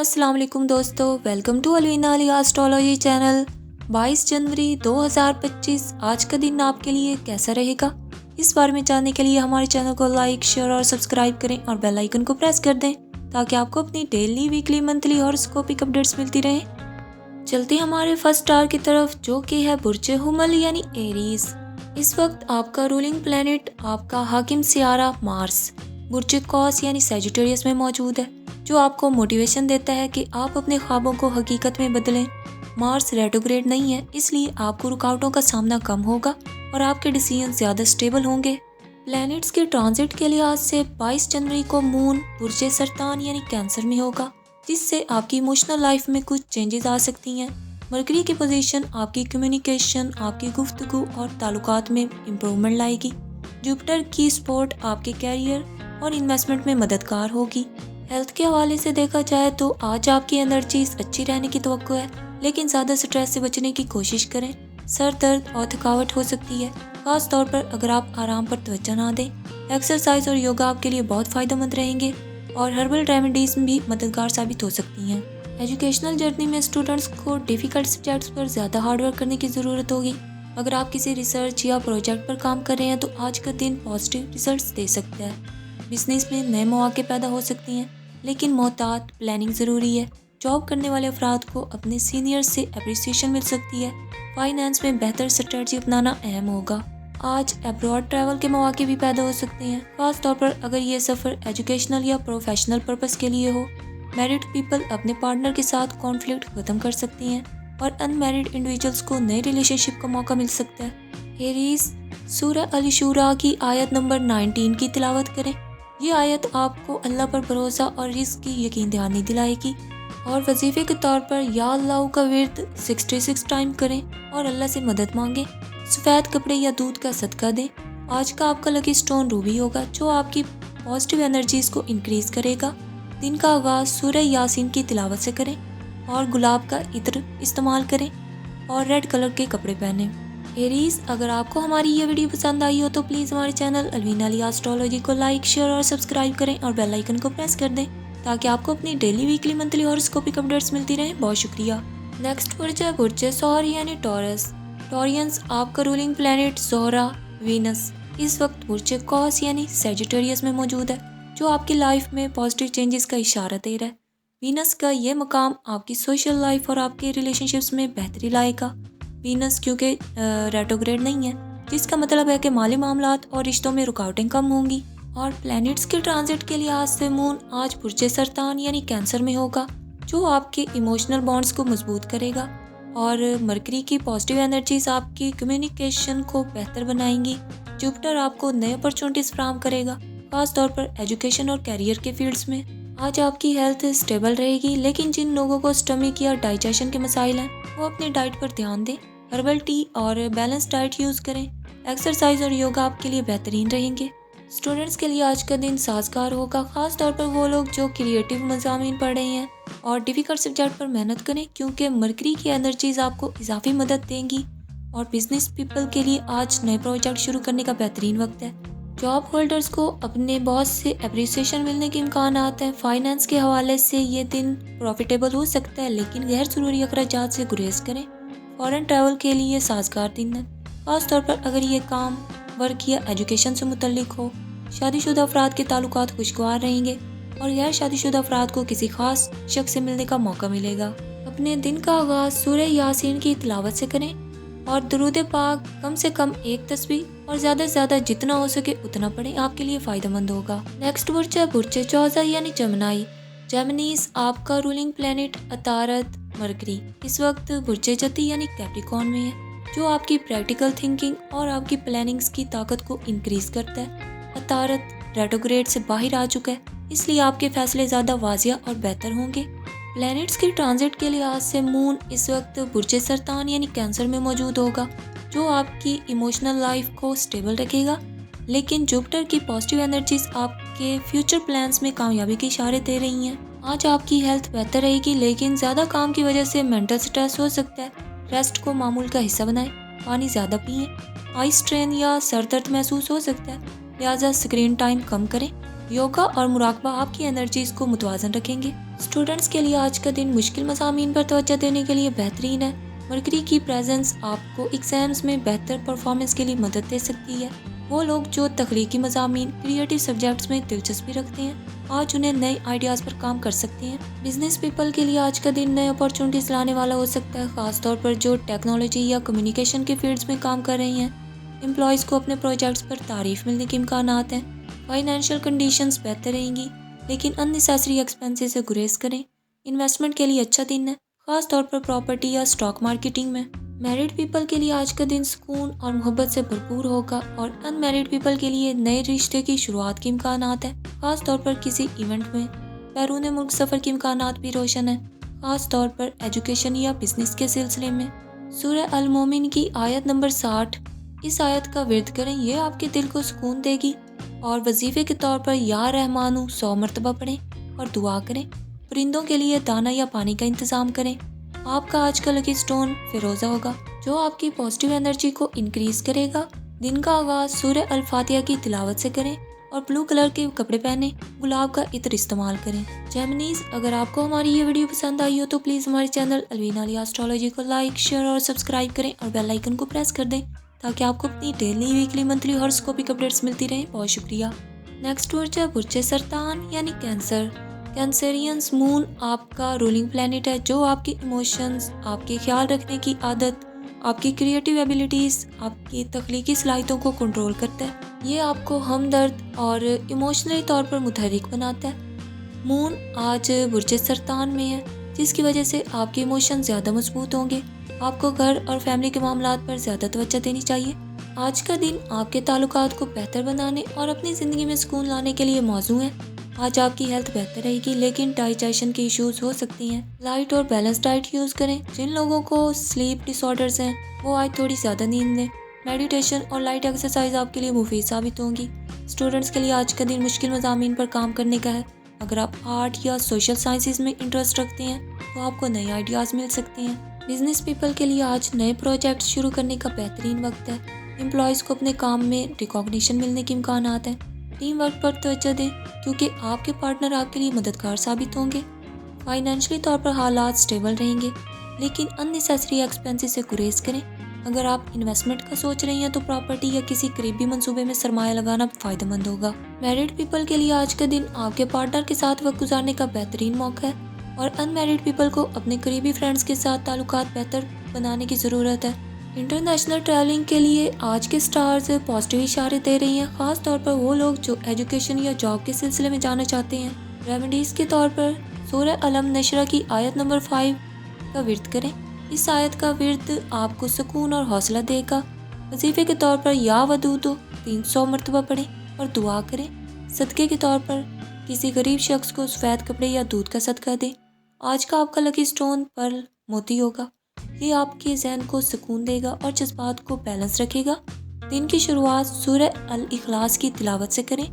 अस्सलाम वालेकुम दोस्तों, welcome to Alvina Ali astrology channel. 22 जनवरी 2025 आज का दिन आपके लिए कैसा रहेगा, इस बारे में जानने के लिए हमारे चैनल को लाइक, शेयर और सब्सक्राइब करें और बेल आइकन को प्रेस कर दें ताकि आपको अपनी डेली, वीकली, मंथली हॉरोस्कोपिक अपडेट्स मिलती रहें। चलते हैं हमारे फर्स्ट स्टार की तरफ, जो कि है बुर्ज हुमल यानी एरीज। इस वक्त आपका रूलिंग प्लैनेट, आपका हाकिम सियारा मार्स, बुर्ज कौस यानी सैजिटेरियस में मौजूद है, जो आपको मोटिवेशन देता है कि आप अपने ख्वाबों को हकीकत में बदलें। मार्स रेट्रोग्रेड नहीं है, इसलिए आपको रुकावटों का सामना कम होगा और आपके डिसीजन ज़्यादा स्टेबल होंगे। प्लैनेट्स के ट्रांजिट के लिहाज से 22 जनवरी को मून बुर्ज सरतान यानी कैंसर में होगा, जिससे आपकी इमोशनल लाइफ में कुछ चेंजेस आ सकती हैं। मरकरी की पोजीशन आपकी कम्युनिकेशन, आपकी गुफ्तगू और ताल्लुकात में इम्प्रूवमेंट लाएगी। जुपिटर की सपोर्ट आपके कैरियर और इन्वेस्टमेंट में मददगार होगी। हेल्थ के हवाले से देखा जाए तो आज आपकी एनर्जीज अच्छी रहने की तवक्को है, लेकिन ज़्यादा स्ट्रेस से बचने की कोशिश करें। सर दर्द और थकावट हो सकती है, खास तौर पर अगर आप आराम पर तवज्जो ना दें। एक्सरसाइज और योगा आपके लिए बहुत फ़ायदेमंद रहेंगे और हर्बल रेमेडीज़ भी मददगार साबित हो सकती हैं। एजुकेशनल जर्नी में स्टूडेंट्स को डिफ़िकल्ट सब्जेक्ट्स पर ज़्यादा हार्डवर्क करने की ज़रूरत होगी। अगर आप किसी रिसर्च या प्रोजेक्ट पर काम कर रहे हैं तो आज का दिन पॉजिटिव रिजल्ट्स दे सकता है। बिजनेस में नए मौके पैदा हो सकती हैं, लेकिन मोहतात प्लानिंग ज़रूरी है। जॉब करने वाले अफराद को अपने सीनियर्स से अप्रिसिएशन मिल सकती है। फाइनेंस में बेहतर स्ट्रेटजी अपनाना अहम होगा। आज अब्रॉड ट्रैवल के मौके भी पैदा हो सकते हैं, खास तौर पर अगर ये सफ़र एजुकेशनल या प्रोफेशनल पर्पस के लिए हो। मैरिड पीपल अपने पार्टनर के साथ कॉन्फ्लिक्ट खत्म कर सकती हैं और अनमैरिड इंडिविजुअल्स को नए रिलेशनशिप का मौका मिल सकता है। एरीज, सूरह अल शूरा की आयत नंबर 19 की तिलावत करें। ये आयत आपको अल्लाह पर भरोसा और रिस्क की यकीन दहानी दिलाएगी और वजीफे के तौर पर या अल्लाह का विर्द 66 टाइम करें और अल्लाह से मदद मांगें। सफ़ेद कपड़े या दूध का सदका दें। आज का आपका लकी स्टोन रूबी होगा, जो आपकी पॉजिटिव एनर्जीज को इंक्रीज करेगा। दिन का आगाज़ सूरह यासीन की तिलावत से करें और गुलाब का इत्र इस्तेमाल करें और रेड कलर के कपड़े पहनें। एरीज, अगर आपको हमारी ये वीडियो पसंद आई हो तो प्लीज़ हमारे चैनल अलवीना अली एस्ट्रोलॉजी को लाइक, शेयर और सब्सक्राइब करें और बेल आइकन को प्रेस कर दें ताकि आपको अपनी डेली, वीकली, मंथली हॉरोस्कोपिक अपडेट्स मिलती रहें। बहुत शुक्रिया। नेक्स्ट बुर्ज है बुर्ज सौर यानी टॉरस। टॉरियंस, आपका रूलिंग प्लैनेट ज़ोहरा वीनस इस वक्त बुर्ज कौस यानी सैजिटेरियस में मौजूद है, जो आपकी लाइफ में पॉजिटिव चेंजेस का इशारा दे रहा है। वीनस का ये मकाम आपकी सोशल लाइफ और आपके रिलेशनशिप्स में बेहतरी लाएगा। वीनस क्योंकि रेट्रोग्रेड नहीं है, जिसका मतलब है कि माली मामलात और रिश्तों में रुकावटें कम होंगी। और प्लैनेट्स के ट्रांजिट के लिहाज से मून आज बुर्ज सरतान यानी कैंसर में होगा, जो आपके इमोशनल बॉन्ड्स को मजबूत करेगा। और मरकरी की पॉजिटिव एनर्जीज आपकी कम्युनिकेशन को बेहतर बनाएंगी। जुपिटर आपको नए अपॉर्चुनिटीज फराहम करेगा, खास तौर पर एजुकेशन और कैरियर के फील्ड्स में। आज आपकी हेल्थ स्टेबल रहेगी, लेकिन जिन लोगों को स्टमक या डाइजेशन के मसाइल हैं वो अपनी डाइट पर ध्यान दें। हर्बल टी और बैलेंस डाइट यूज़ करें। एक्सरसाइज और योगा आपके लिए बेहतरीन रहेंगे। स्टूडेंट्स के लिए आज का दिन साजगार होगा, खास तौर पर वो लोग जो क्रिएटिव मज़ामीन पढ़ रहे हैं और डिफ़िकल्ट सब्जेक्ट पर मेहनत करें, क्योंकि मरकरी की एनर्जीज आपको इजाफी मदद देंगी। और बिजनेस पीपल के लिए आज नए प्रोजेक्ट शुरू करने का बेहतरीन वक्त है। जॉब होल्डर्स को अपने बॉस से अप्रिसिएशन मिलने के इम्कान हैं। फाइनेंस के हवाले से ये दिन प्रॉफिटेबल हो सकता है, लेकिन गैर ज़रूरी अखराजात से गुरेज करें। फॉरेन ट्रैवल के लिए साजगार दिन है, खास तौर पर अगर ये काम वर्क या एजुकेशन से मुतल्लिक हो। शादीशुदा अफराद के ताल्लुकात खुशगवार रहेंगे और गैर शादीशुदा अफराद को किसी खास शख्स से मिलने का मौका मिलेगा। अपने दिन का आगाज़ सूरह यासीन की तिलावत से करें और दुरूद पाक कम से कम एक तस्बीह और ज़्यादा से ज़्यादा जितना हो सके उतना पढ़ें, आपके लिए फ़ायदेमंद होगा। नेक्स्ट बुर्ज है बुर्ज चौजा यानी जमनाई। जेमिनीज, आपका रूलिंग प्लैनेट अतारत मरकरी इस वक्त बुर्ज जती यानी कैप्रिकॉर्न में है, जो आपकी प्रैक्टिकल थिंकिंग और आपकी प्लानिंग्स की ताकत को इंक्रीज करता है। अतारत रेट्रोग्रेड से बाहर आ चुका है, इसलिए आपके फैसले ज़्यादा वाजिया और बेहतर होंगे। प्लैनेट्स के ट्रांजिट के लिहाज से मून इस वक्त बुर्ज सरतान यानी कैंसर में मौजूद होगा, जो आपकी इमोशनल लाइफ को स्टेबल रखेगा। लेकिन जुपिटर की पॉजिटिव एनर्जीज आपके फ्यूचर प्लान्स में कामयाबी के इशारे दे रही हैं। आज आपकी हेल्थ बेहतर रहेगी, लेकिन ज़्यादा काम की वजह से मेंटल स्ट्रेस हो सकता है। रेस्ट को मामूल का हिस्सा बनाएं, पानी ज़्यादा पिएं। आई स्ट्रेन या सर दर्द महसूस हो सकता है, लिहाजा स्क्रीन टाइम कम करें योगा और मुराकबा आपकी एनर्जीज को मुतवाजन रखेंगे। स्टूडेंट्स के लिए आज का दिन मुश्किल मज़ामीन पर तवज्जो देने के लिए बेहतरीन है। मरकरी की प्रेजेंस आपको एग्जाम्स में बेहतर परफॉर्मेंस के लिए मदद दे सकती है। वो लोग जो तख्लीकी मज़ामीन, क्रिएटिव सब्जेक्ट्स में दिलचस्पी रखते हैं, आज उन्हें नए आइडियाज़ पर काम कर सकते हैं। बिजनेस पीपल के लिए आज का दिन नए अपॉर्चुनिटीज़ लाने वाला हो सकता है, ख़ासतौर पर जो टेक्नोलॉजी या कम्युनिकेशन के फील्ड्स में काम कर रही हैं। एम्प्लॉयज़ को अपने प्रोजेक्ट्स पर तारीफ मिलने के इम्कानात हैं। फाइनेंशियल कंडीशंस बेहतर रहेंगी, लेकिन अननेसेसरी एक्सपेंसेस से गुरेज करें। इन्वेस्टमेंट के लिए अच्छा दिन है, खास तौर पर प्रॉपर्टी या स्टॉक मार्केटिंग में। मैरिड पीपल के लिए आज का दिन सुकून और मोहब्बत से भरपूर होगा और अनमैरिड पीपल के लिए नए रिश्ते की शुरुआत के इम्कानात हैं, खास तौर पर किसी इवेंट में। बैरून मुल्क सफ़र के इम्कानात भी रोशन है, खास तौर पर एजुकेशन या बिजनेस के सिलसिले में। सूरह अल मोमिन की आयत नंबर 60, इस आयत का विर्द करें, यह आपके दिल को सुकून देगी। और वजीफे के तौर पर या रहमानू 100 मरतबा पढ़ें और दुआ करें। परिंदों के लिए दाना या पानी का इंतज़ाम करें। आपका आज का लकी स्टोन फिरोज़ा होगा, जो आपकी पॉजिटिव एनर्जी को इंक्रीज करेगा। दिन का आगाज़ सूरह अल फातिहा की तिलावत से करें और ब्लू कलर के कपड़े पहने, गुलाब का इत्र इस्तेमाल करें। जेमिनीज, अगर आपको हमारी ये वीडियो पसंद आई हो तो प्लीज़ हमारे चैनल अलवीना अली एस्ट्रोलॉजी को लाइक, शेयर और सब्सक्राइब करें और बेल आइकन को प्रेस कर दें, ताकि आपको अपनी डेली, वीकली, मंथली हॉरोस्कोपिक अपडेट्स मिलती रहें। बहुत शुक्रिया। नेक्स्ट वर्ड है बुर्जे सरतान यानी कैंसर। कैंसरियंस, मून आपका रूलिंग प्लैनेट है, जो आपके इमोशंस, आपके ख्याल रखने की आदत, आपकी क्रिएटिव एबिलिटीज़, आपकी तख्लीकी सलाहियतों को कंट्रोल करता है। ये आपको हमदर्द और इमोशनली तौर पर मुतहरिक बनाता है। मून आज बुर्जे सरतान में है, जिसकी वजह से आपके इमोशन ज़्यादा मजबूत होंगे। आपको घर और फैमिली के मामलात पर ज़्यादा तवज्जो देनी चाहिए। आज का दिन आपके ताल्लुकात को बेहतर बनाने और अपनी ज़िंदगी में सुकून लाने के लिए मौजू है। आज आपकी हेल्थ बेहतर रहेगी, लेकिन डाइजेशन के इश्यूज हो सकती हैं। लाइट और बैलेंस डाइट यूज़ करें। जिन लोगों को स्लीप डिसऑर्डर्स हैं, वो आज थोड़ी ज़्यादा नींद लें। मेडिटेशन और लाइट एक्सरसाइज आपके लिए मुफीद साबित होंगी। स्टूडेंट्स के लिए आज का दिन मुश्किल मज़ामीन पर काम करने का है। अगर आप आर्ट या सोशल साइंसेज में इंटरेस्ट रखते हैं तो आपको नए आइडियाज़ मिल सकते हैं। बिजनेस पीपल के लिए आज नए प्रोजेक्ट शुरू करने का बेहतरीन वक्त है। एम्प्लॉयज़ को अपने काम में रिकॉग्निशन मिलने के इम्कानात हैं। टीम वर्क पर तवज्जो दें, क्योंकि आपके पार्टनर आपके लिए मददगार साबित होंगे। फाइनेंशियली तौर पर हालात स्टेबल रहेंगे, लेकिन अननेसेसरी एक्सपेंसेस से गुरेज करें। अगर आप इन्वेस्टमेंट का सोच रही हैं तो प्रॉपर्टी या किसी करीबी मंसूबे में सरमाया लगाना फ़ायदेमंद होगा। मैरिड पीपल के लिए आज का दिन आपके पार्टनर के साथ वक्त गुजारने का बेहतरीन मौका है, और अनमैरिड पीपल को अपने करीबी फ्रेंड्स के साथ ताल्लुकात बेहतर बनाने की ज़रूरत है। इंटरनेशनल ट्रैवलिंग के लिए आज के स्टार्स पॉजिटिव इशारे दे रही हैं, ख़ास तौर पर वो लोग जो एजुकेशन या जॉब के सिलसिले में जाना चाहते हैं। रेमेडीज़ के तौर पर सूरह अलम नशरा की आयत नंबर 5 का विर्द करें। इस आयत का विर्द आपको सुकून और हौसला देगा। वजीफे के तौर पर या वदूदो 300 मरतबा पढ़ें और दुआ करें। सदक़े के तौर पर किसी गरीब शख्स को सफ़ेद कपड़े या दूध का सदका दें। आज का आपका लकी स्टोन पर्ल मोती होगा। ये आपके ज़हन को सुकून देगा और जज्बात को बैलेंस रखेगा। दिन की शुरुआत सूरह अल इखलास की तिलावत से करें।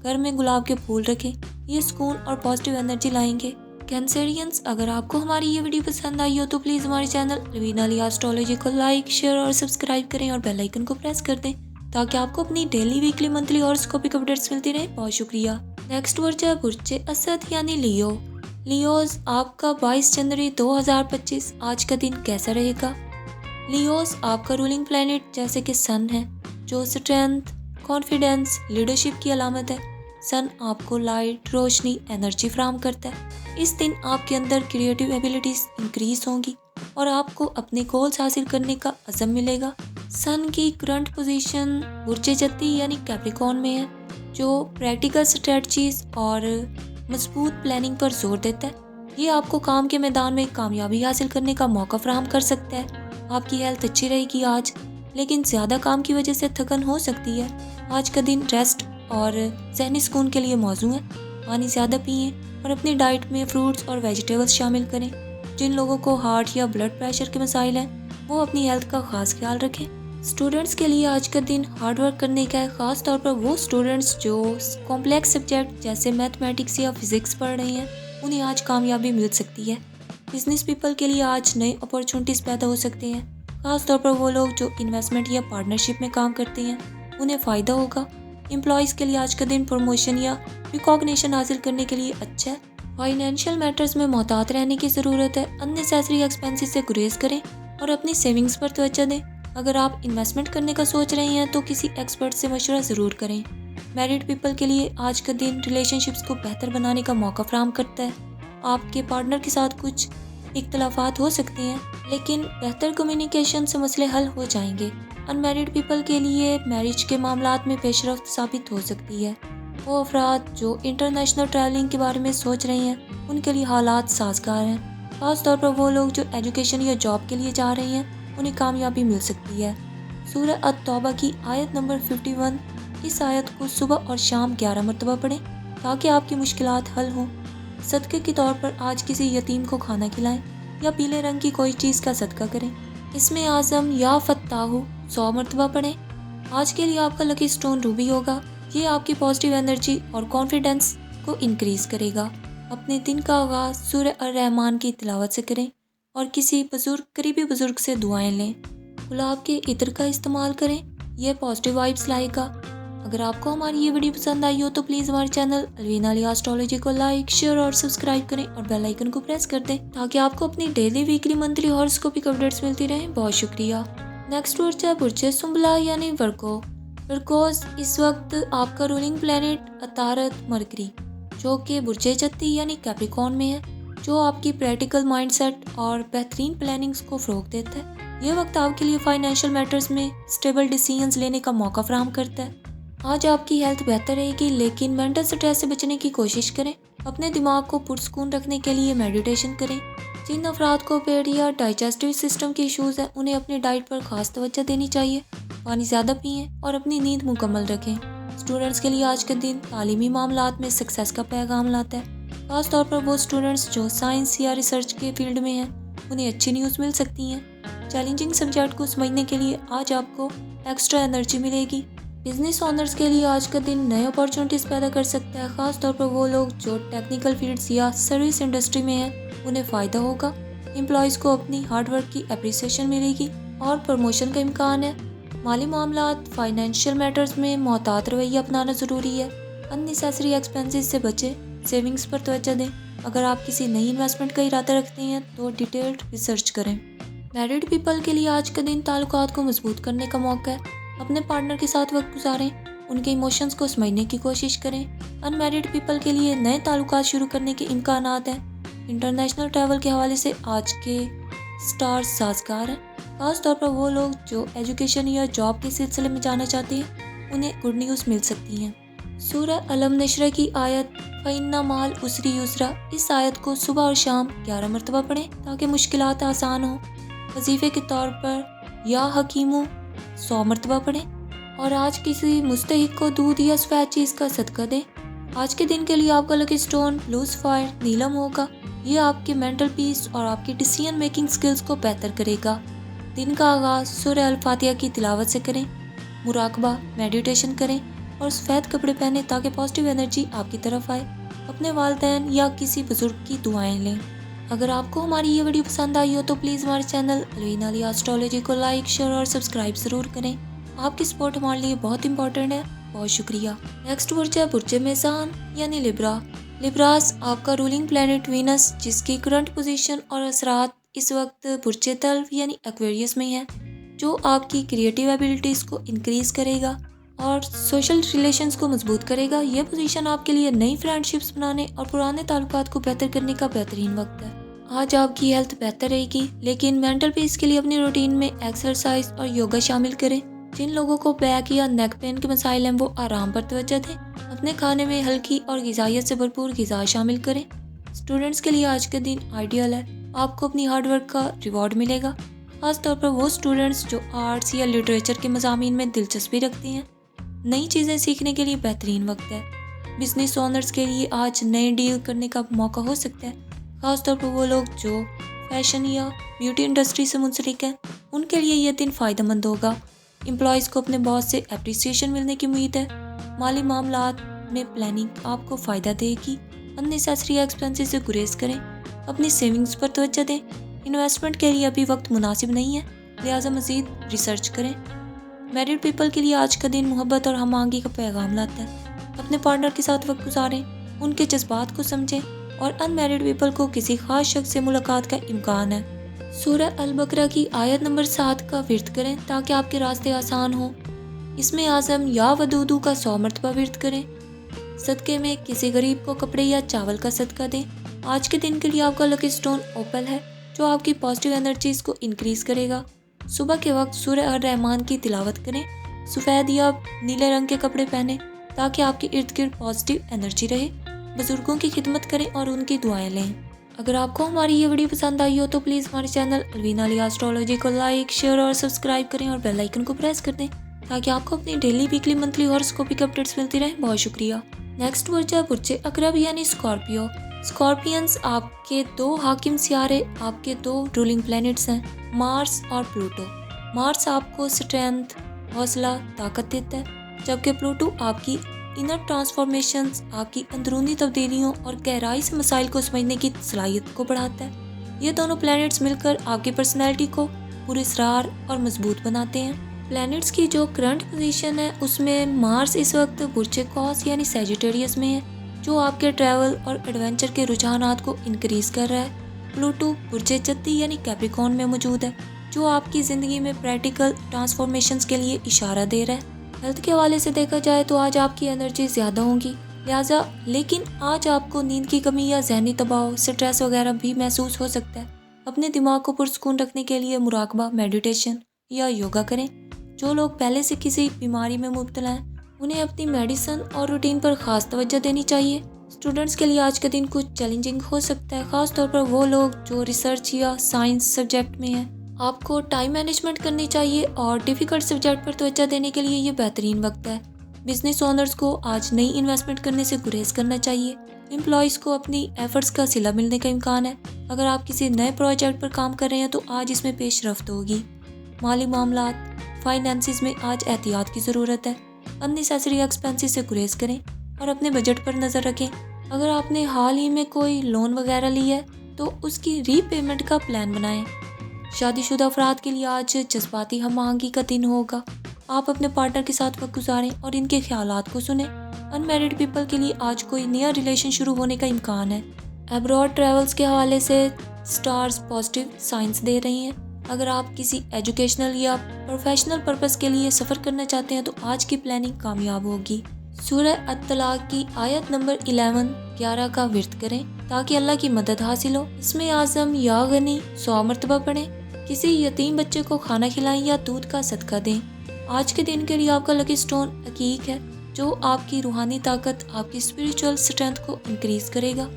घर में गुलाब के फूल रखें, ये सुकून और पॉजिटिव एनर्जी लाएंगे। कैंसरियंस, अगर आपको हमारी ये वीडियो पसंद आई हो तो प्लीज़ हमारे चैनल अलवीना अली एस्ट्रोलॉजी को लाइक, शेयर और सब्सक्राइब करें और बेल आइकन को प्रेस कर दें, ताकि आपको अपनी डेली, वीकली, मंथली हॉरोस्कोपिक अपडेट्स मिलती रहें। बहुत शुक्रिया। नेक्स्ट वर्ड है बुर्जे असद यानी लियो। लियोज, आपका 22 जनवरी 2025 आज का दिन कैसा रहेगा? लियोज, आपका रूलिंग प्लैनेट जैसे कि सन है, जो स्ट्रेंथ, कॉन्फिडेंस, लीडरशिप की अलामत है। सन आपको लाइट, रोशनी, एनर्जी फराहम करता है। इस दिन आपके अंदर क्रिएटिव एबिलिटीज इंक्रीज होंगी और आपको अपने गोल्स हासिल करने का अज़म मिलेगा। सन की करंट पोजीशन बुर्जे जद्दी यानी कैप्रिकॉर्न में है, जो प्रैक्टिकल स्ट्रेटजीज और मजबूत प्लानिंग पर जोर देता है। ये आपको काम के मैदान में कामयाबी हासिल करने का मौका फराहम कर सकता है। आपकी हेल्थ अच्छी रहेगी आज, लेकिन ज़्यादा काम की वजह से थकन हो सकती है। आज का दिन रेस्ट और ज़हनी सुकून के लिए मौजू है। पानी ज़्यादा पिएं और अपनी डाइट में फ्रूट्स और वेजिटेबल्स शामिल करें। जिन लोगों को हार्ट या ब्लड प्रेशर के मसाइल हैं, वो अपनी हेल्थ का खास ख्याल रखें। स्टूडेंट्स के लिए आज का दिन हार्ड वर्क करने का है, ख़ास तौर पर वो स्टूडेंट्स जो कॉम्प्लेक्स सब्जेक्ट जैसे मैथमेटिक्स या फिजिक्स पढ़ रहे हैं, उन्हें आज कामयाबी मिल सकती है। बिजनेस पीपल के लिए आज नई अपॉर्चुनिटीज़ पैदा हो सकते हैं, ख़ास तौर पर वो लोग जो इन्वेस्टमेंट या पार्टनरशिप में काम करते हैं, उन्हें फ़ायदा होगा। امپلائیز کے لیے آج کا دن پروموشن یا ریکاگنیشن حاصل کرنے کے لیے اچھا ہے۔ فائنینشیل میٹرز میں محتاط رہنے کی ضرورت ہے، اننیسیسری ایکسپینسز سے گریز کریں اور اپنی سیونگز پر توجہ دیں۔ اگر آپ انویسٹمنٹ کرنے کا سوچ رہے ہیں تو کسی ایکسپرٹ سے مشورہ ضرور کریں۔ میرڈ پیپل کے لیے آج کا دن ریلیشن شپس کو بہتر بنانے کا موقع فراہم کرتا ہے۔ آپ کے پارٹنر کے ساتھ کچھ اختلافات ہو سکتے ہیں، لیکن بہتر کمیونیکیشن سے مسئلے حل ہو جائیں گے۔ ان میرڈ پیپل کے لیے میرج کے معاملات میں پیش رفت ثابت ہو سکتی ہے۔ وہ افراد جو انٹرنیشنل ٹریولنگ کے بارے میں سوچ رہے ہیں ان کے لیے حالات سازگار ہیں، خاص طور پر وہ لوگ جو ایجوکیشن یا جاب کے لیے جا رہے ہیں، انہیں کامیابی مل سکتی ہے۔ سورہ التوبہ کی آیت نمبر 51، اس آیت کو صبح اور شام 11 مرتبہ پڑھیں تاکہ آپ کی مشکلات حل ہوں۔ صدقے کے طور پر آج کسی یتیم کو کھانا کھلائیں یا پیلے رنگ کی کوئی چیز کا صدقہ کریں۔ اس میں اعظم یا فتاح 100 مرتبہ پڑھیں۔ آج کے لیے آپ کا لکی سٹون روبی ہوگا، یہ آپ کی پازیٹیو انرجی اور کانفیڈنس کو انکریز کرے گا۔ اپنے دن کا آغاز سورہ الرحمن کی تلاوت سے کریں اور کسی قریبی بزرگ سے دعائیں لیں۔ گلاب کے عطر کا استعمال کریں، یہ پازیٹیو وائبس لائے گا۔ اگر آپ کو ہماری یہ ویڈیو پسند آئی ہو تو پلیز ہمارے چینل الوینا علی ایسٹرولوجی کو لائک، شیئر اور سبسکرائب کریں اور بیل آئیکن کو پریس کر دیں تاکہ آپ کو اپنی ڈیلی، ویکلی، منتھلی ہاروسکوپک اپڈیٹس ملتی رہیں۔ بہت شکریہ۔ نیکسٹ برج ہے برج سنبلہ یعنی ورگو۔ ورگوز اس وقت آپ کا رولنگ پلینٹ عطارد مرکری جو کہ برج جتی یعنی کیپریکارن میں ہے، جو آپ کی پریکٹیکل مائنڈ سیٹ اور بہترین پلاننگز کو فروغ دیتا ہے۔ یہ وقت آپ کے لیے فائنینشیل میٹرز میں اسٹیبل ڈیسیژنز لینے کا موقع فراہم کرتا ہے۔ آج آپ کی ہیلتھ بہتر رہے گی، لیکن مینٹل سٹریس سے بچنے کی کوشش کریں۔ اپنے دماغ کو پرسکون رکھنے کے لیے میڈیٹیشن کریں۔ جن افراد کو پیٹ یا ڈائجسٹیو سسٹم کے ایشوز ہیں انہیں اپنی ڈائٹ پر خاص توجہ دینی چاہیے۔ پانی زیادہ پئیں اور اپنی نیند مکمل رکھیں۔ اسٹوڈنٹس کے لیے آج کا دن تعلیمی معاملات میں سکسیس کا پیغام لاتا ہے، خاص طور پر وہ اسٹوڈنٹس جو سائنس یا ریسرچ کے فیلڈ میں ہیں، انہیں اچھی نیوز مل سکتی ہیں۔ چیلنجنگ سبجیکٹ کو سمجھنے کے لیے آج آپ کو ایکسٹرا انرجی ملے گی۔ بزنس اونرز کے لیے آج کا دن نئے اپارچونیٹیز پیدا کر سکتا ہے، خاص طور پر وہ لوگ جو ٹیکنیکل فیلڈز یا سروس انڈسٹری میں ہیں، انہیں فائدہ ہوگا۔ امپلائیز کو اپنی ہارڈ ورک کی اپریسیشن ملے گی اور پروموشن کا امکان ہے۔ مالی معاملات، فائنینشیل میٹرز میں محتاط رویہ اپنانا ضروری ہے۔ اننیسیسری ایکسپینسز سے بچیں، سیونگز پر توجہ دیں۔ اگر آپ کسی نئی انویسٹمنٹ کا ارادہ رکھتے ہیں تو ڈیٹیلڈ ریسرچ کریں۔ میرڈ پیپل کے لیے آج کا دن تعلقات کو مضبوط کرنے کا موقع ہے۔ اپنے پارٹنر کے ساتھ وقت گزاریں، ان کے ایموشنز کو سمجھنے کی کوشش کریں۔ ان میرڈ پیپل کے لیے نئے تعلقات شروع کرنے کے امکانات ہیں۔ انٹرنیشنل ٹریول کے حوالے سے آج کے سٹارز سازگار ہیں، خاص طور پر وہ لوگ جو ایجوکیشن یا جاب کے سلسلے میں جانا چاہتے ہیں، انہیں گڈ نیوز مل سکتی ہیں۔ سورہ علم نشرہ کی آیت فَإِنَّ مَعَ الْعُسْرِ يُسْرًا، اس آیت کو صبح اور شام 11 مرتبہ پڑھیں تاکہ مشکلات آسان ہوں۔ وظیفے کے طور پر یا حکیمو 100 مرتبہ پڑھیں اور آج کسی مستحق کو دودھ یا سفید چیز کا صدقہ دیں۔ آج کے دن کے لیے آپ کا لکی سٹون بلو سفائر نیلم ہوگا، یہ آپ کے مینٹل پیس اور آپ کی ڈیسیژن میکنگ سکلز کو بہتر کرے گا۔ دن کا آغاز سورہ الفاتحہ کی تلاوت سے کریں، مراقبہ، میڈیٹیشن کریں اور سفید کپڑے پہنیں تاکہ پازیٹیو انرجی آپ کی طرف آئے۔ اپنے والدین یا کسی بزرگ کی دعائیں لیں۔ اگر آپ کو ہماری یہ ویڈیو پسند آئی ہو تو پلیز ہمارے چینل الوینا علی ایسٹرولوجی کو لائک، شیئر اور سبسکرائب ضرور کریں۔ آپ کی سپورٹ ہمارے لیے بہت امپورٹنٹ ہے۔ بہت شکریہ۔ نیکسٹ برج ہے برج میزان یعنی لبرا۔ لبراس آپ کا رولنگ پلینٹ وینس جس کی کرنٹ پوزیشن اور اثرات اس وقت برج طلب یعنی ایکویریس میں ہیں، جو آپ کی کریٹیو ایبیلٹیز کو انکریز کرے گا اور سوشل ریلیشنز کو مضبوط کرے گا۔ یہ پوزیشن آپ کے لیے نئی فرینڈ شپس بنانے اور پرانے تعلقات کو بہتر کرنے کا بہترین وقت ہے۔ آج آپ کی ہیلتھ بہتر رہے گی، لیکن مینٹل پیس کے لیے اپنی روٹین میں ایکسرسائز اور یوگا شامل کریں۔ جن لوگوں کو بیک یا نیک پین کے مسائل ہیں وہ آرام پر توجہ دیں۔ اپنے کھانے میں ہلکی اور غذائیت سے بھرپور غذا شامل کریں۔ اسٹوڈنٹس کے لیے آج کا دن آئیڈیل ہے، آپ کو اپنی ہارڈ ورک کا ریوارڈ ملے گا، خاص طور پر وہ اسٹوڈنٹس جو آرٹس یا لٹریچر کے مضامین میں دلچسپی رکھتے ہیں۔ نئی چیزیں سیکھنے کے لیے بہترین وقت ہے۔ بزنس اونرز کے لیے آج نئے ڈیل کرنے کا موقع ہو سکتا ہے، خاص طور پر وہ لوگ جو فیشن یا بیوٹی انڈسٹری سے منسلک ہیں، ان کے لیے یہ دن فائدہ مند ہوگا۔ امپلائیز کو اپنے باس سے اپریسیشن ملنے کی امید ہے۔ مالی معاملات میں پلاننگ آپ کو فائدہ دے گی۔ اننیسیسری ایکسپینسز سے گریز کریں، اپنی سیونگز پر توجہ دیں۔ انویسٹمنٹ کے لیے ابھی وقت مناسب نہیں ہے، لہٰذا مزید ریسرچ کریں۔ میرڈ پیپل کے لیے آج کا دن محبت اور ہم آہنگی کا پیغام لاتا ہے۔ اپنے پارٹنر کے ساتھ وقت گزاریں، ان کے جذبات کو سمجھیں، اور ان میرڈ پیپل کو کسی خاص شخص سے ملاقات کا امکان ہے۔ سورہ البقرہ کی آیت نمبر 7 کا ورد کریں تاکہ آپ کے راستے آسان ہوں۔ اسم اعظم یا ودودو کا 100 مرتبہ ورد کریں۔ صدقے میں کسی غریب کو کپڑے یا چاول کا صدقہ دیں۔ آج کے دن کے لیے آپ کا لکی سٹون اوپل ہے جو آپ کی پازیٹیو انرجیز کو انکریز کرے گا۔ صبح کے وقت سورہ الرحمن کی تلاوت کریں۔ سفید یا نیلے رنگ کے کپڑے پہنیں تاکہ آپ کے ارد گرد پازیٹیو انرجی رہے۔ بزرگوں کی خدمت کریں اور ان کی دعائیں لیں۔ اگر آپ کو ہماری یہ ویڈیو پسند آئی ہو تو پلیز ہمارے چینل الوین علیہ ایسٹرولوجی کو لائک، شیئر اور سبسکرائب کریں اور بیل آئیکن کو پریس کر دیں تاکہ آپ کو اپنی ڈیلی، ویکلی، منتھلی ہاروسکوپک اپڈیٹس ملتی رہیں۔ بہت شکریہ۔ نیکسٹ برج ہے برج عقرب یعنی اسکارپیو۔ اسکارپینز آپ کے 2 حاکم سیارے، آپ کے 2 رولنگ پلینٹس ہیں، مارس اور پلوٹو۔ مارس آپ کو اسٹرینتھ، حوصلہ، طاقت دیتا ہے، جبکہ پلوٹو آپ کی انر ٹرانسفارمیشنز، آپ کی اندرونی تبدیلیوں اور گہرائی سے مسائل کو سمجھنے کی صلاحیت کو بڑھاتا ہے۔ یہ دونوں پلینٹس مل کر آپ کی پرسنالٹی کو پراسرار اور مضبوط بناتے ہیں۔ پلینٹس کی جو کرنٹ پوزیشن ہے اس میں مارس اس وقت برج قوس یعنی سیجیٹیریس میں ہے، جو آپ کے ٹریول اور ایڈونچر کے رجحانات کو انکریز کر رہا ہے۔ پلوٹو برج جدی یعنی کیپریکارن میں موجود ہے، جو آپ کی زندگی میں پریکٹیکل ٹرانسفارمیشنز کے لیے اشارہ دے رہا ہے۔ ہیلتھ کے حوالے سے دیکھا جائے تو آج آپ کی انرجی زیادہ ہوں گی، لیکن آج آپ کو نیند کی کمی یا ذہنی دباؤ، سٹریس وغیرہ بھی محسوس ہو سکتا ہے۔ اپنے دماغ کو پرسکون رکھنے کے لیے مراقبہ، میڈیٹیشن یا یوگا کریں۔ جو لوگ پہلے سے کسی بیماری میں مبتلا ہیں انہیں اپنی میڈیسن اور روٹین پر خاص توجہ دینی چاہیے۔ اسٹوڈنٹس کے لیے آج کا دن کچھ چیلنجنگ ہو سکتا ہے، خاص طور پر وہ لوگ جو ریسرچ یا سائنس سبجیکٹ میں ہیں۔ آپ کو ٹائم مینجمنٹ کرنی چاہیے اور ڈیفیکلٹ سبجیکٹ پر توجہ دینے کے لیے یہ بہترین وقت ہے۔ بزنس اونرز کو آج نئی انویسٹمنٹ کرنے سے گریز کرنا چاہیے۔ امپلائیز کو اپنی ایفرٹس کا صلہ ملنے کا امکان ہے۔ اگر آپ کسی نئے پروجیکٹ پر کام کر رہے ہیں تو آج اس میں پیش رفت ہوگی۔ مالی معاملات، فائنینسز میں آج احتیاط کی ضرورت ہے۔ ان نیسیسری ایکسپینسز سے گریز کریں اور اپنے بجٹ پر نظر رکھیں۔ اگر آپ نے حال ہی میں کوئی لون وغیرہ لی ہے تو اس کی ری پیمنٹ کا پلان بنائیں۔ شادی شدہ افراد کے لیے آج جذباتی ہم آہنگی کا دن ہوگا۔ آپ اپنے پارٹنر کے ساتھ وقت گزاریں اور ان کے خیالات کو سنیں۔ ان میرڈ پیپل کے لیے آج کوئی نیا ریلیشن شروع ہونے کا امکان ہے۔ ایبراڈ ٹریولز کے حوالے سے سٹارز پازیٹیو سائنس دے رہی ہیں۔ اگر آپ کسی ایجوکیشنل یا پروفیشنل پرپس کے لیے سفر کرنا چاہتے ہیں تو آج کی پلاننگ کامیاب ہوگی۔ سورہ الطلاق کی آیت نمبر 11 کا ورد کریں تاکہ اللہ کی مدد حاصل ہو۔ اسم اعظم یا غنی 100 مرتبہ پڑھیں۔ کسی یتیم بچے کو کھانا کھلائیں یا دودھ کا صدقہ دیں۔ آج کے دن کے لیے آپ کا لکی سٹون عقیق ہے، جو آپ کی روحانی طاقت، آپ کی اسپریچول اسٹرینتھ کو انکریز کرے گا۔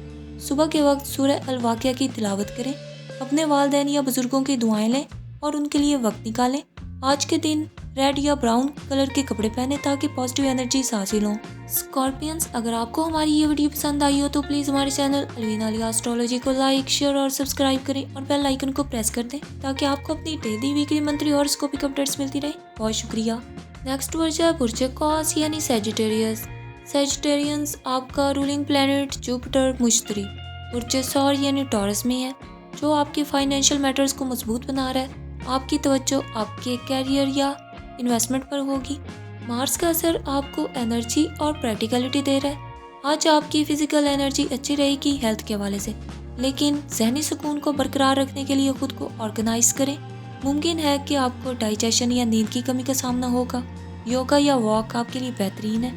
صبح کے وقت سورہ الواقعہ کی تلاوت کریں۔ اپنے والدین یا بزرگوں کی دعائیں لیں اور ان کے لیے وقت نکالیں۔ آج کے دن ریڈ یا براؤن کلر کے کپڑے پہنیں تاکہ پازیٹیو انرجیز حاصل ہوں۔ اسکارپینز، اگر آپ کو ہماری یہ ویڈیو پسند آئی ہو تو پلیز ہمارے چینل الوین علیہ ایسٹرولوجی کو لائک، شیئر اور سبسکرائب کریں اور بیل آئیکن کو پریس کر دیں تاکہ آپ کو اپنی ڈیلی، ویکلی، منتھلی ہاروسکوپک اپڈیٹس ملتی رہیں۔ بہت شکریہ۔ نیکسٹ برج ہے برج قوس یعنی سیجیٹیریس۔ سیجیٹیرینز آپ کا رولنگ پلینٹ جوپیٹر مشتری برج ثور یعنی ٹورس میں ہے، جو آپ کے فائنینشیل میٹرز کو مضبوط بنا رہا ہے۔ آپ کی توجہ آپ کے کیریئر یا انویسٹمنٹ پر ہوگی۔ مارس کا اثر آپ کو انرجی اور پریکٹیکلٹی دے رہا ہے۔ آج آپ کی فزیکل انرجی اچھی رہے گی ہیلتھ کے حوالے سے، لیکن ذہنی سکون کو برقرار رکھنے کے لیے خود کو آرگنائز کریں۔ ممکن ہے کہ آپ کو ڈائجیشن یا نیند کی کمی کا سامنا ہوگا۔ یوگا یا واک آپ کے لیے بہترین ہے۔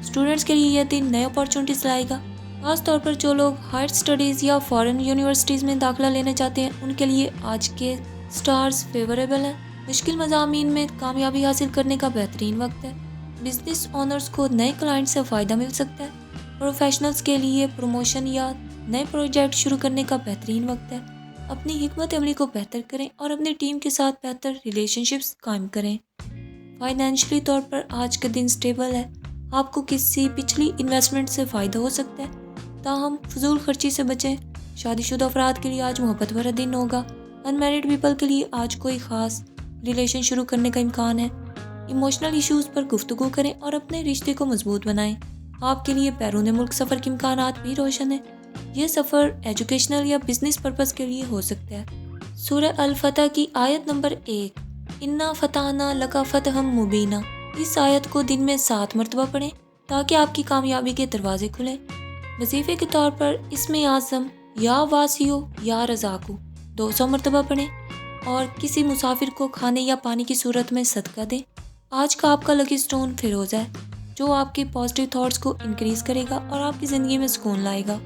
اسٹوڈنٹس کے لیے یہ دن نئے اپارچونیٹیز لائے گا، خاص طور پر جو لوگ ہائر اسٹڈیز یا فارن یونیورسٹیز میں داخلہ لینا چاہتے ہیں ان کے لیے آج کے سٹارز فیوریبل ہیں۔ مشکل مضامین میں کامیابی حاصل کرنے کا بہترین وقت ہے۔ بزنس اونرز کو نئے کلائنٹ سے فائدہ مل سکتا ہے۔ پروفیشنلز کے لیے پروموشن یا نئے پروجیکٹ شروع کرنے کا بہترین وقت ہے۔ اپنی حکمت عملی کو بہتر کریں اور اپنی ٹیم کے ساتھ بہتر ریلیشن شپس قائم کریں۔ فائنینشلی طور پر آج کا دن سٹیبل ہے۔ آپ کو کسی پچھلی انویسٹمنٹ سے فائدہ ہو سکتا ہے، تاہم فضول خرچی سے بچیں۔ شادی شدہ افراد کے لیے آج محبت بھرا دن ہوگا۔ ان میرڈ پیپل کے لیے آج کوئی خاص ریلیشن شروع کرنے کا امکان ہے۔ ایموشنل ایشوز پر گفتگو کریں اور اپنے رشتے کو مضبوط بنائیں۔ آپ کے لیے بیرون ملک سفر کے امکانات بھی روشن ہیں۔ یہ سفر ایجوکیشنل یا بزنس پرپس کے لیے ہو سکتا ہے۔ سورہ الفتح کی آیت نمبر 1، انا فتحنا لک فتحا مبینا، اس آیت کو دن میں 7 مرتبہ پڑھیں تاکہ آپ کی کامیابی کے دروازے کھلیں۔ وظیفے کے طور پر اسم اعظم یا واسیو یا رزاقو 200 مرتبہ پڑھیں اور کسی مسافر کو کھانے یا پانی کی صورت میں صدقہ دیں۔ آج کا آپ کا لکی سٹون فیروزہ ہے، جو آپ کے پازیٹیو تھاٹس کو انکریز کرے گا اور آپ کی زندگی میں سکون لائے گا۔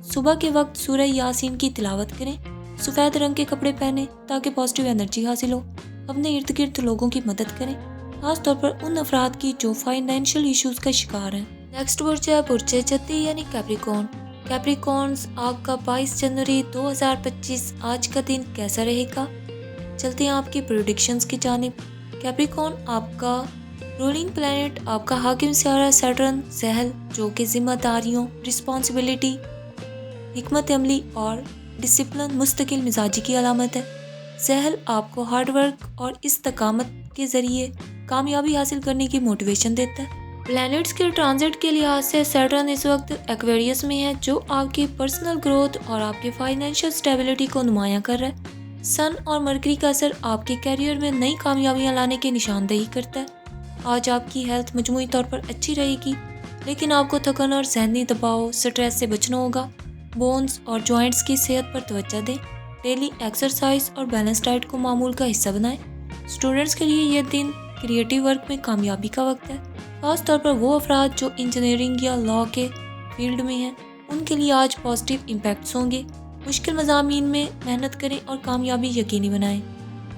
صبح کے وقت سورہ یاسین کی تلاوت کریں، سفید رنگ کے کپڑے پہنیں تاکہ پازیٹیو انرجی حاصل ہو۔ اپنے ارد گرد لوگوں کی مدد کریں، خاص طور پر ان افراد کی جو فائنینشیل ایشوز کا شکار ہیں۔ نیکسٹ برج ہے برج جدی یعنی کیپریکارن۔ کیپریکارنز، آپ کا 22 جنوری 2025 آج کا دن کیسا رہے گا؟ چلتے ہیں آپ کی پریڈکشنز کی جانب۔ کیپریکارن، آپ کا رولنگ پلینٹ، آپ کا حاکم سیارہ سیٹرن زحل، جو کہ ذمہ داریوں، رسپانسبلٹی، حکمت عملی اور ڈسپلن، مستقل مزاجی کی علامت ہے۔ زحل آپ کو ہارڈ ورک اور استقامت کے ذریعے کامیابی حاصل کرنے کی موٹیویشن دیتا ہے۔ پلینٹس کے ٹرانزٹ کے لحاظ سے سیٹرن اس وقت ایکویریس میں ہے، جو آپ کی پرسنل گروتھ اور آپ کی فائنینشیل اسٹیبلٹی کو نمایاں کر رہا ہے۔ سن اور مرکری کا اثر آپ کے کیریئر میں نئی کامیابیاں لانے کی نشاندہی کرتا ہے۔ آج آپ کی ہیلتھ مجموعی طور پر اچھی رہے گی، لیکن آپ کو تھکن اور ذہنی دباؤ، سٹریس سے بچنا ہوگا۔ بونز اور جوائنٹس کی صحت پر توجہ دیں۔ ڈیلی ایکسرسائز اور بیلنس ڈائٹ کو معمول کا حصہ بنائیں۔ اسٹوڈنٹس کے لیے یہ دن کریٹیو ورک میں کامیابی کا وقت ہے، خاص طور پر وہ افراد جو انجینئرنگ یا لا کے فیلڈ میں ہیں، ان کے لیے آج پازیٹیو امپیکٹس ہوں گے۔ مشکل مضامین میں محنت کریں اور کامیابی یقینی بنائیں۔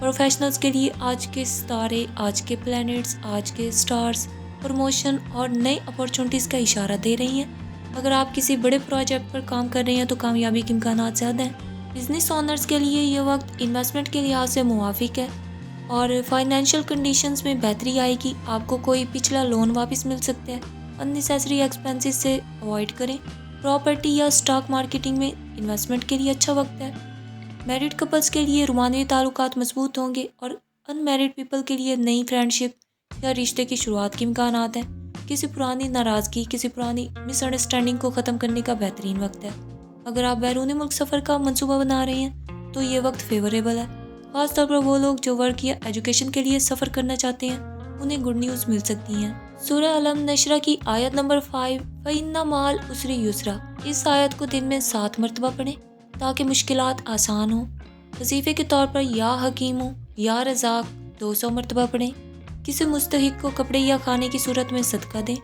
پروفیشنلز کے لیے آج کے ستارے، آج کے پلینٹس، آج کے سٹارز پروموشن اور نئے اپارچونٹیز کا اشارہ دے رہی ہیں۔ اگر آپ کسی بڑے پروجیکٹ پر کام کر رہے ہیں تو کامیابی کے امکانات زیادہ ہیں۔ بزنس اونرز کے لیے یہ وقت انویسٹمنٹ کے لحاظ سے موافق ہے اور فائنینشیل کنڈیشنز میں بہتری آئے گی۔ آپ کو کوئی پچھلا لون واپس مل سکتا ہے۔ اننیسیسری ایکسپینسز سے اوائڈ کریں۔ پراپرٹی یا اسٹاک مارکیٹنگ میں انویسٹمنٹ کے لیے اچھا وقت ہے۔ میرڈ کپلز کے لیے رومانوی تعلقات مضبوط ہوں گے اور ان میرڈ پیپل کے لیے نئی فرینڈشپ یا رشتے کی شروعات کے امکانات ہیں۔ کسی پرانی ناراضگی، کسی پرانی مس انڈرسٹینڈنگ کو ختم کرنے کا بہترین وقت ہے۔ اگر آپ بیرون ملک سفر کا منصوبہ بنا رہے ہیں تو یہ وقت فیوریبل ہے، خاص طور پر وہ لوگ جو ورک یا ایجوکیشن کے لیے سفر کرنا چاہتے ہیں، انہیں گڈ نیوز مل سکتی ہیں۔ سورہ علم نشرہ کی آیت نمبر 5، فَإِنَّ مَعَ الْعُسْرِ يُسْرًا، اس آیت کو دن میں 7 مرتبہ پڑھیں تاکہ مشکلات آسان ہوں۔ وظیفے کے طور پر یا حکیم یا رزاق 200 مرتبہ پڑھیں۔ کسی مستحق کو کپڑے یا کھانے کی صورت میں صدقہ دیں۔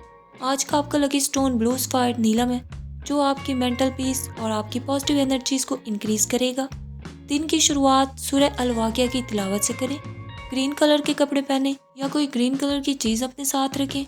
آج کا آپ کا لکی سٹون بلو سفائر نیلم ہے، جو آپ کی مینٹل پیس اور آپ کی پازیٹیو انرجیز کو انکریز کرے گا۔ دن کی شروعات سورہ الواقعہ کی تلاوت سے کریں۔ گرین کلر کے کپڑے پہنیں یا کوئی گرین کلر کی چیز اپنے ساتھ رکھیں۔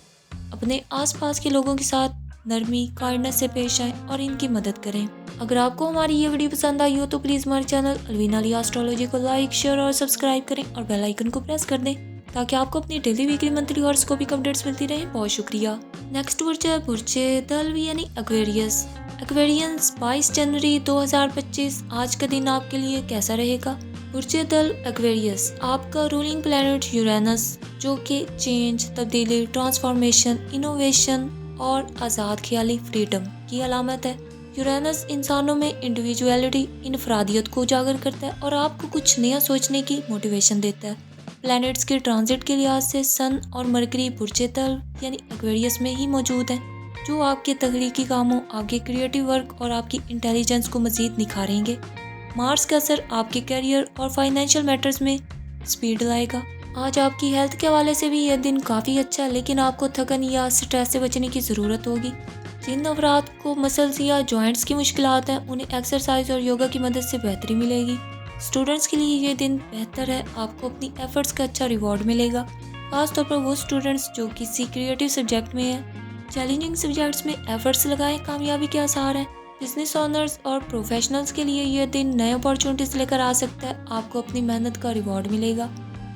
اپنے آس پاس کے لوگوں کے ساتھ نرمی، کائنڈنس سے پیش آئیں اور ان کی مدد کریں۔ اگر آپ کو ہماری یہ ویڈیو پسند آئی ہو تو پلیز ہمارے چینل الوینا علی ایسٹرولوجی کو لائک، شیئر اور سبسکرائب کریں اور بیل آئیکن کو پریس کر دیں تاکہ آپ کو اپنی ڈیلی، ویکلی، منتھلی ہاراسکوپک اپڈیٹس ملتی رہیں۔ بہت شکریہ۔ نیکسٹ برج ہے برج دلو یعنی ایکویریس۔ ایکویرینز، 22 جنوری 2025 آج کا دن آپ کے لیے کیسا رہے گا؟ برج دلو ایکویریس، آپ کا رولنگ پلینٹ یورینس، جو کہ چینج، تبدیلی، ٹرانسفارمیشن، انوویشن اور آزاد خیالی، فریڈم کی علامت ہے۔ یورینس انسانوں میں انڈیویجویلٹی، انفرادیت کو اجاگر کرتا ہے اور آپ کو کچھ نیا سوچنے کی موٹیویشن دیتا ہے۔ پلینٹس کے ٹرانزٹ کے لحاظ سے سن اور مرکری برج دلو یعنی ایکویریس میں ہی موجود ہیں، جو آپ کے تخلیقی کاموں، آپ کے کریٹیو ورک اور آپ کی انٹیلیجنس کو مزید نکھاریں گے۔ مارس کا اثر آپ کے کیریئر اور فائنینشیل میٹرز میں سپیڈ لائے گا۔ آج آپ کی ہیلتھ کے حوالے سے بھی یہ دن کافی اچھا ہے، لیکن آپ کو تھکن یا سٹریس سے بچنے کی ضرورت ہوگی۔ جن افراد کو مسلز یا جوائنٹس کی مشکلات ہیں، انہیں ایکسرسائز اور یوگا کی مدد سے بہتری ملے گی۔ اسٹوڈنٹس کے لیے یہ دن بہتر ہے، آپ کو اپنی ایفرٹس کا اچھا ریوارڈ ملے گا، خاص طور پر وہ اسٹوڈنٹس جو کسی کریٹیو سبجیکٹ میں ہیں۔ چیلنجنگ سبجیکٹس میں ایفرٹس لگائیں، کامیابی کے آثار ہیں۔ بزنس اونرز اور پروفیشنلز کے لیے یہ دن نئے اپارچونٹیز لے کر آ سکتا ہے، آپ کو اپنی محنت کا ریوارڈ ملے گا،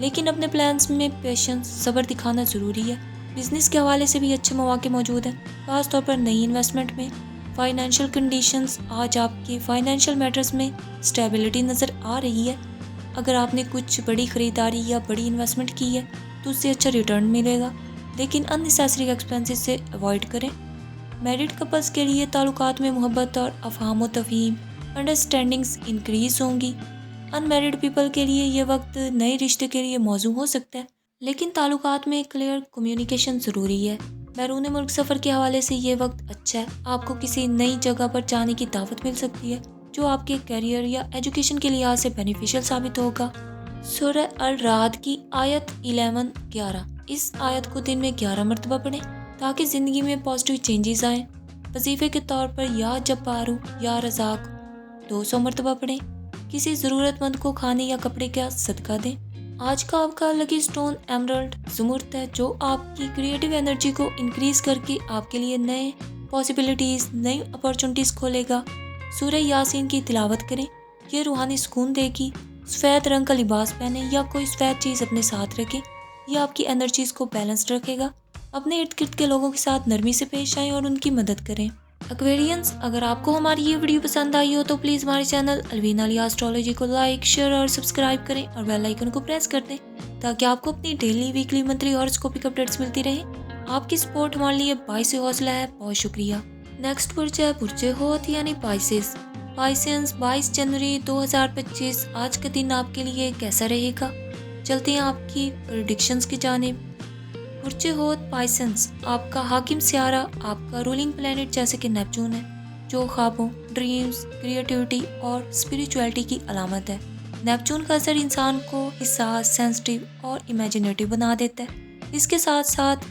لیکن اپنے پلانس میں پیشنس، صبر دکھانا ضروری ہے۔ بزنس کے حوالے سے بھی اچھے مواقع موجود ہیں، خاص طور پر نئی انویسٹمنٹ میں۔ فائنینشیل کنڈیشنز، آج آپ کی فائنینشیل میٹرز میں اسٹیبلٹی نظر آ رہی ہے۔ اگر آپ نے کچھ بڑی خریداری یا بڑی انویسٹمنٹ کی ہے تو اس سے اچھا ریٹرن ملے گا، لیکن اننیسیسری ایکسپینسز سے اوائڈ کریں۔ میرڈ کپلز کے لیے تعلقات میں محبت اور افہام و تفہیم، انڈرسٹینڈنگز انکریز ہوں گی۔ अनमैरिड पीपल के लिए ये वक्त नए रिश्ते के लिए मौजू हो सकता है, लेकिन ताल्लुकात में क्लियर कम्युनिकेशन ज़रूरी है। बैरून मुल्क सफ़र के हवाले से ये वक्त अच्छा है। आपको किसी नई जगह पर जाने की दावत मिल सकती है जो आपके करियर या एजुकेशन के लिहाज से बेनिफिशियल साबित होगा। सूरह अल राद की आयत 11-11। इस आयत को दिन में 11 मरतबा पढ़ें ताकि ज़िंदगी में पॉजिटिव चेंजेस आएँ। वजीफ़े के तौर पर या जब्बारू या रज़ाक 200 मरतबा पढ़ें। किसी ज़रूरतमंद को खाने या कपड़े का सदका दें। आज का आपका लकी स्टोन एमरल्ड ज़मुर्द है, जो आपकी क्रिएटिव एनर्जी को इंक्रीज करके आपके लिए नए पॉसिबिलिटीज़, नई अपॉर्चुनिटीज़ खोलेगा। सूरह यासीन की तिलावत करें, ये रूहानी सुकून देगी। सफ़ेद रंग का लिबास पहने या कोई सफ़ेद चीज़ अपने साथ रखें, यह आपकी एनर्जीज़ को बैलेंस्ड रखेगा। अपने इर्द गिर्द के लोगों के साथ नरमी से पेश आएँ और उनकी मदद करें। एक्वेरियंस, अगर आपको हमारी ये वीडियो पसंद आई हो तो प्लीज़ हमारे चैनल अलवीना अली एस्ट्रोलॉजी को लाइक, शेयर और सब्सक्राइब करें और बेल आइकन को प्रेस कर दें ताकि आपको अपनी डेली, वीकली, मंथली हॉरोस्कोपिक अपडेट्स मिलती रहें। आपकी सपोर्ट हमारे लिए बाइस हौसला है। बहुत शुक्रिया। नेक्स्ट बुर्ज है बुर्ज होत यानी पाइसेस। पाइसेंस 22 जनवरी 2025। आज का दिन आपके लिए कैसा रहेगा? चलते हैं आपकी प्रेडिक्शंस की जानिब। बुर्ज होत पाइसेंस, आपका हाकिम सियारा आपका रूलिंग प्लैनेट जैसे कि नेपच्यून है, जो ख्वाबों, ड्रीम्स, क्रिएटिविटी और स्पिरिचुअलिटी की अलामत है। नेपच्यून का असर इंसान को हिस्सास, सेंसिटिव और इमेजिनेटिव बना देता है। इसके साथ साथ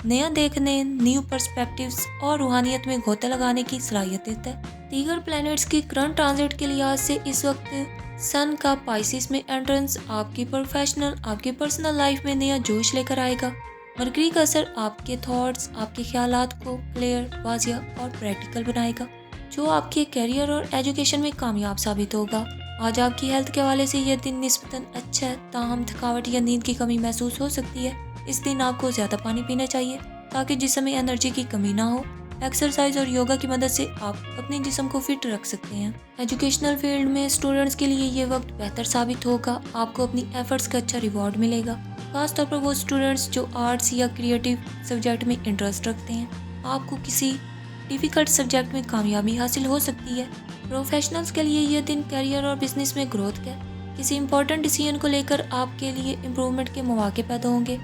नया देखने, न्यू पर्सपेक्टिव्स और रूहानियत में गोता लगाने की सलाहियत देता है। दीगर प्लैनेट्स की करंट ट्रांजिट के लिहाज से इस वक्त सन का पाइसिस में एंट्रेंस आपकी प्रोफेशनल, आपकी पर्सनल लाइफ में नया जोश लेकर आएगा। मरकरी का असर आपके थॉट्स, आपके ख्यालात को क्लियर, वाजिया और प्रैक्टिकल बनाएगा, जो आपके करियर और एजुकेशन में कामयाब साबित होगा। आज आपकी हेल्थ के हवाले से यह दिन निस्बतन अच्छा है, ताहम थकावट या नींद की कमी महसूस हो सकती है। इस दिन आपको ज़्यादा पानी पीना चाहिए ताकि जिस्म में एनर्जी की कमी ना हो। एक्सरसाइज और योगा की मदद से आप अपने जिस्म को फिट रख सकते हैं। एजुकेशनल फील्ड में स्टूडेंट्स के लिए ये वक्त बेहतर साबित होगा। आपको अपनी एफर्ट्स का अच्छा रिवॉर्ड मिलेगा, खासतौर पर वो स्टूडेंट्स जो आर्ट्स या क्रिएटिव सब्जेक्ट में इंटरेस्ट रखते हैं। आपको किसी डिफ़िकल्ट सब्जेक्ट में कामयाबी हासिल हो सकती है। प्रोफेशनल्स के लिए यह दिन करियर और बिजनेस में ग्रोथ का, किसी इंपॉर्टेंट डिसीजन को लेकर आपके लिए इम्प्रूवमेंट के मौके पैदा होंगे।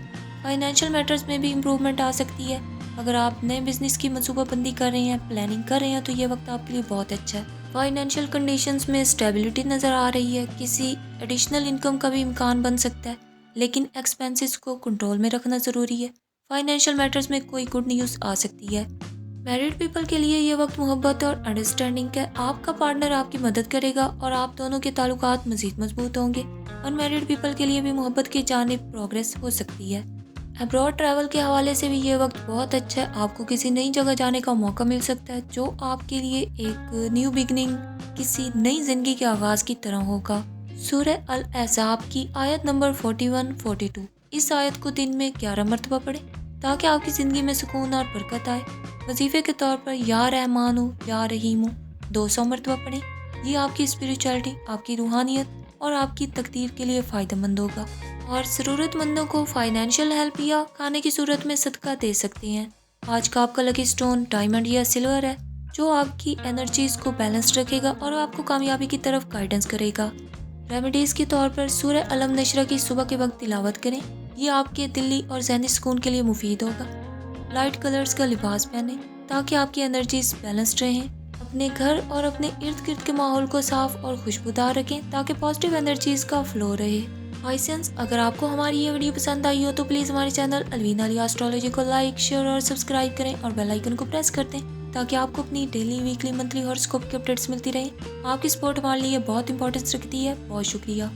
फाइनेंशियल मैटर्स में भी इम्प्रूवमेंट आ सकती है। अगर आप नए बिजनेस की मनसूबाबंदी कर रहे हैं, प्लानिंग कर रहे हैं, तो ये वक्त आपके लिए बहुत अच्छा है। फाइनेंशियल कंडीशंस में स्टेबिलिटी नज़र आ रही है। किसी एडिशनल इनकम का भी इम्कान बन सकता है, लेकिन एक्सपेंसेस को कंट्रोल में रखना ज़रूरी है। फाइनेंशियल मैटर्स में कोई गुड न्यूज़ आ सकती है। मैरिड पीपल के लिए ये वक्त मोहब्बत और अंडरस्टैंडिंग का, आपका पार्टनर आपकी मदद करेगा और आप दोनों के ताल्लुकात मज़ीद मजबूत होंगे। अनमैरिड पीपल के लिए भी मोहब्बत की जानिब प्रोग्रेस हो सकती है। अब्रॉड ट्रैवल के हवाले से भी ये वक्त बहुत अच्छा है। आपको किसी नई जगह जाने का मौका मिल सकता है, जो आपके लिए एक न्यू बिगनिंग, किसी नई जिंदगी के आगाज़ की तरह होगा। सूरह अल अहज़ाब की आयत नंबर 41-42। इस आयत को दिन में 11 मरतबा पढ़ें ताकि आपकी ज़िंदगी में सुकून और बरकत आए। वजीफ़े के तौर पर या रहमानु या रहीमु 200 मरतबा पढ़ें। ये आपकी स्पिरिचुअलिटी, आपकी रूहानियत और आपकी तकदीर के लिए फ़ायदेमंद होगा और ज़रूरतमंदों को फाइनेंशियल हेल्प या खाने की सूरत में सदका दे सकती हैं। आज का आपका लकी स्टोन डायमंड या सिल्वर है, जो आपकी एनर्जीज़ को बैलेंस रखेगा और आपको कामयाबी की तरफ गाइडेंस करेगा। रेमेडीज़ के तौर पर सूरह अलम नशरा की सुबह के वक्त तिलावत करें, ये आपके दिली और ज़हनी सुकून के लिए मुफीद होगा। लाइट कलर्स का लिबास पहनें ताकि आपकी एनर्जीज बैलेंस्ड रहें। अपने घर और अपने इर्द गिर्द के माहौल को साफ और खुशबूदार रखें ताकि पॉजिटिव एनर्जीज का फ्लो रहे। पाइसेंस, अगर आपको हमारी ये वीडियो पसंद आई हो तो प्लीज़ हमारे चैनल अलवीना अली एस्ट्रोलॉजी को लाइक, शेयर और सब्सक्राइब करें और बेल आइकन को प्रेस कर दें ताकि आपको अपनी डेली, वीकली, मंथली हॉरोस्कोप की अपडेट्स मिलती रहें। आपकी सपोर्ट हमारे लिए बहुत इंपॉर्टेंस रखती है। बहुत शुक्रिया।